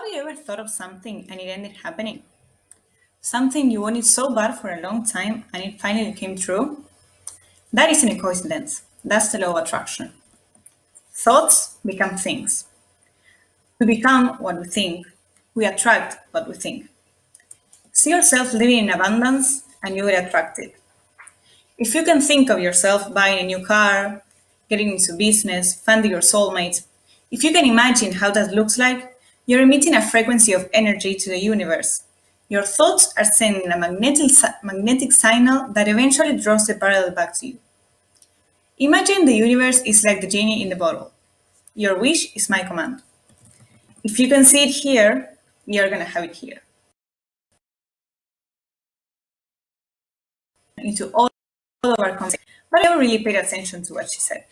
you ever thought of something and it ended happening? Something you wanted so bad for a long time and it finally came true? That isn't a coincidence. That's the law of attraction. Thoughts become things. To become what we think, we attract what we think. See yourself living in abundance and you will attract it. If you can think of yourself buying a new car, getting into business, finding your soulmate, if you can imagine how that looks like, you're emitting a frequency of energy to the universe. Your thoughts are sending a magnetic signal that eventually draws the parallel back to you. Imagine the universe is like the genie in the bottle. Your wish is my command. If you can see it here, you're going to have it here. Into all of our conversations, but I never really paid attention to what she said.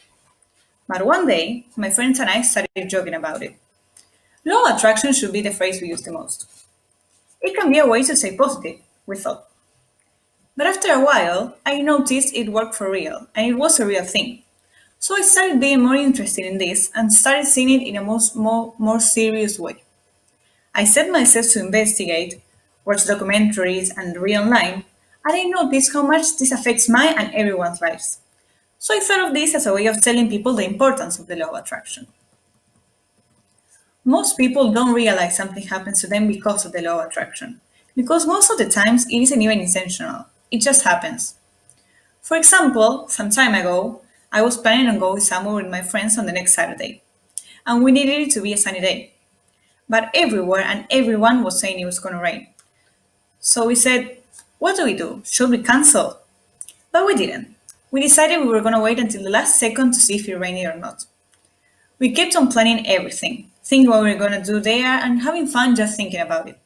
But one day, my friends and I started joking about it. Law of attraction should be the phrase we use the most. It can be a way to stay positive, we thought. But after a while, I noticed it worked for real, and it was a real thing. So I started being more interested in this and started seeing it in a more serious way. I set myself to investigate, watch documentaries and read online, and I noticed how much this affects my and everyone's lives. So I thought of this as a way of telling people the importance of the law of attraction. Most people don't realize something happens to them because of the law of attraction, because most of the times it isn't even intentional, it just happens. For example, some time ago, I was planning on going somewhere with my friends on the next Saturday, and we needed it to be a sunny day. But everywhere and everyone was saying it was going to rain. So we said, what do? Should we cancel? But we didn't. We decided we were going to wait until the last second to see if it rained or not. We kept on planning everything, thinking what we were going to do there and having fun just thinking about it.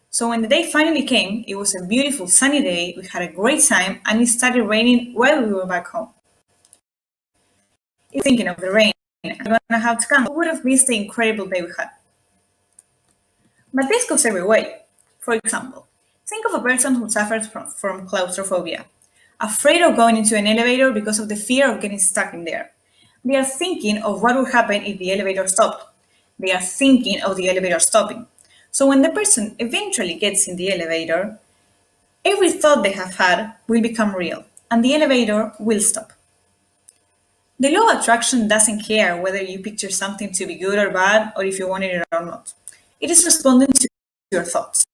So when the day finally came, it was a beautiful sunny day, we had a great time, and it started raining while we were back home. If thinking of the rain, and we're going to have to cancel, we would have missed the incredible day we had. But this goes every way. For example, think of a person who suffers from claustrophobia, afraid of going into an elevator because of the fear of getting stuck in there. They are thinking of what would happen if the elevator stopped. They are thinking of the elevator stopping. So when the person eventually gets in the elevator, every thought they have had will become real, and the elevator will stop. The law of attraction doesn't care whether you picture something to be good or bad, or if you wanted it or not. It is responding to your thoughts.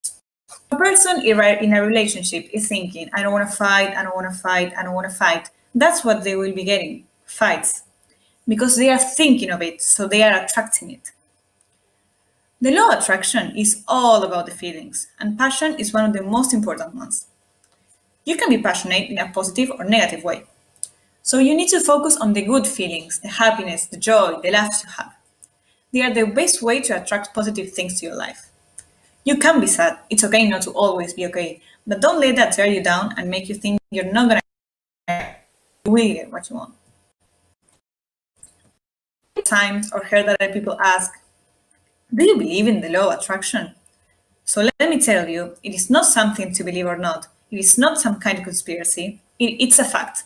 A person in a relationship is thinking, I don't want to fight, I don't want to fight, I don't want to fight. That's what they will be getting, fights. Because they are thinking of it, so they are attracting it. The law of attraction is all about the feelings, and passion is one of the most important ones. You can be passionate in a positive or negative way. So you need to focus on the good feelings, the happiness, the joy, the laughs you have. They are the best way to attract positive things to your life. You can be sad, it's okay not to always be okay, but don't let that tear you down and make you think you're not gonna you will get what you want. Times or heard other people ask, do you believe in the law of attraction? So let me tell you, it is not something to believe or not. It is not some kind of conspiracy. It's a fact.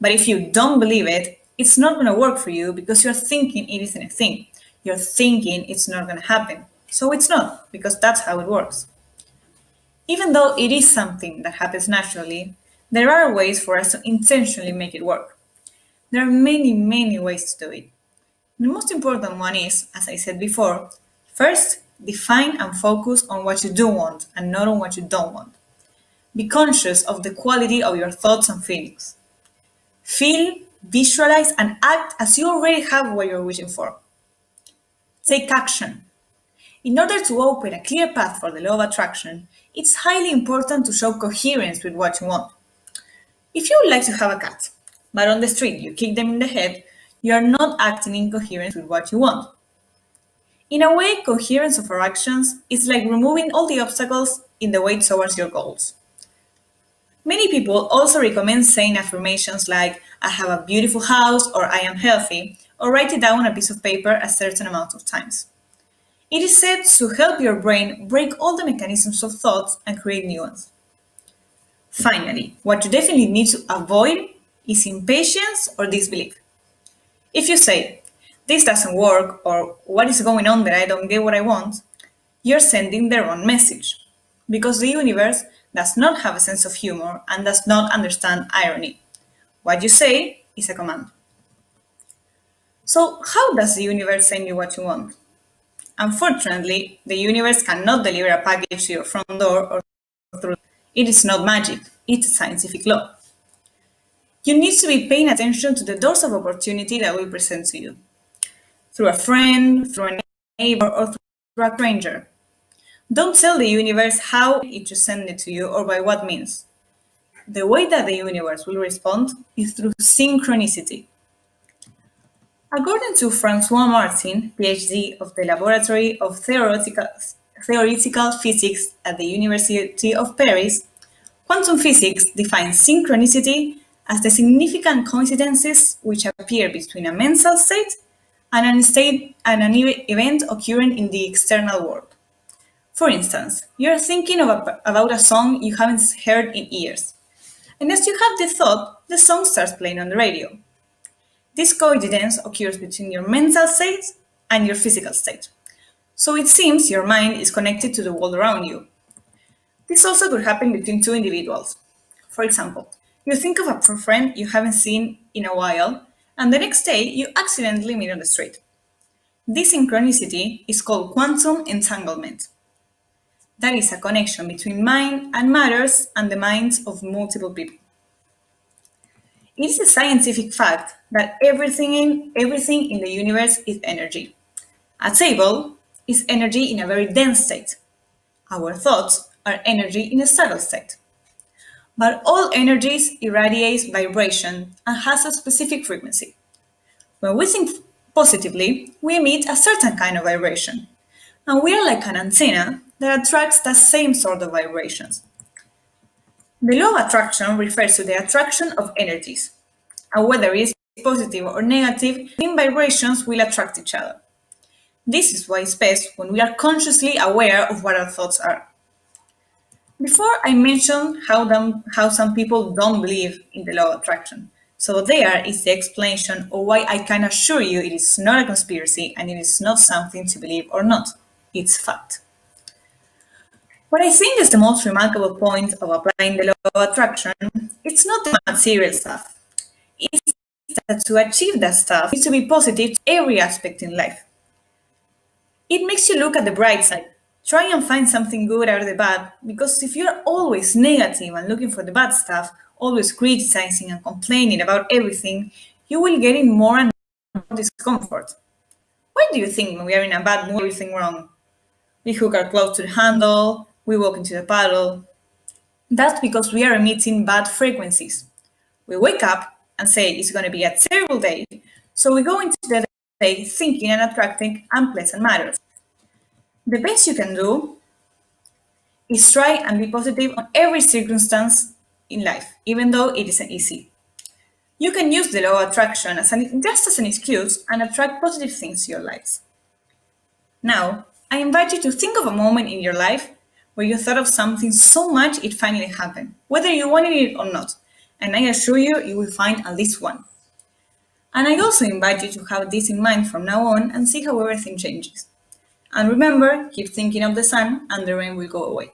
But if you don't believe it, it's not going to work for you because you're thinking it isn't a thing. You're thinking it's not going to happen. So it's not, because that's how it works. Even though it is something that happens naturally, there are ways for us to intentionally make it work. There are many, many ways to do it. The most important one is, as I said before, first, define and focus on what you do want and not on what you don't want. Be conscious of the quality of your thoughts and feelings. Feel, visualize, and act as you already have what you're wishing for. Take action. In order to open a clear path for the law of attraction, it's highly important to show coherence with what you want. If you would like to have a cat, but on the street you kick them in the head, you are not acting in coherence with what you want. In a way, coherence of our actions is like removing all the obstacles in the way towards your goals. Many people also recommend saying affirmations like, I have a beautiful house, or I am healthy, or write it down on a piece of paper a certain amount of times. It is said to help your brain break all the mechanisms of thoughts and create new ones. Finally, what you definitely need to avoid is impatience or disbelief. If you say, this doesn't work, or what is going on that I don't get what I want, you're sending the wrong message, because the universe does not have a sense of humor and does not understand irony. What you say is a command. So, how does the universe send you what you want? Unfortunately, the universe cannot deliver a package to your front door or through. It is not magic, it's a scientific law. You need to be paying attention to the doors of opportunity that will present to you. Through a friend, through a neighbor, or through a stranger. Don't tell the universe how it should send it to you or by what means. The way that the universe will respond is through synchronicity. According to Francois Martin, PhD of the Laboratory of Theoretical Physics at the University of Paris, quantum physics defines synchronicity as the significant coincidences which appear between a mental state and an event occurring in the external world. For instance, you're thinking about a song you haven't heard in years, and as you have the thought, the song starts playing on the radio. This coincidence occurs between your mental state and your physical state. So it seems your mind is connected to the world around you. This also could happen between two individuals. For example, you think of a friend you haven't seen in a while, and the next day you accidentally meet on the street. This synchronicity is called quantum entanglement. That is a connection between mind and matters and the minds of multiple people. It is a scientific fact that everything in the universe is energy. A table is energy in a very dense state. Our thoughts are energy in a subtle state. But all energies irradiate vibration and has a specific frequency. When we think positively, we emit a certain kind of vibration. And we are like an antenna that attracts the same sort of vibrations. The law of attraction refers to the attraction of energies, and whether it is positive or negative, same vibrations will attract each other. This is why it's best when we are consciously aware of what our thoughts are. Before I mentioned how some people don't believe in the law of attraction. So there is the explanation of why I can assure you it is not a conspiracy and it is not something to believe or not. It's fact. What I think is the most remarkable point of applying the law of attraction, it's not the material stuff. It's that to achieve that stuff, you need to be positive to every aspect in life. It makes you look at the bright side. Try and find something good out of the bad, because if you're always negative and looking for the bad stuff, always criticizing and complaining about everything, you will get in more and more discomfort. Why do you think when we are in a bad mood, everything wrong? We hook our clothes to the handle, we walk into the paddle. That's because we are emitting bad frequencies. We wake up and say it's going to be a terrible day, so we go into the day thinking and attracting unpleasant matters. The best you can do is try and be positive on every circumstance in life, even though it isn't easy. You can use the law of attraction just as an excuse and attract positive things to your lives. Now, I invite you to think of a moment in your life where you thought of something so much it finally happened, whether you wanted it or not, and I assure you, you will find at least one. And I also invite you to have this in mind from now on and see how everything changes. And remember, keep thinking of the sun and the rain will go away.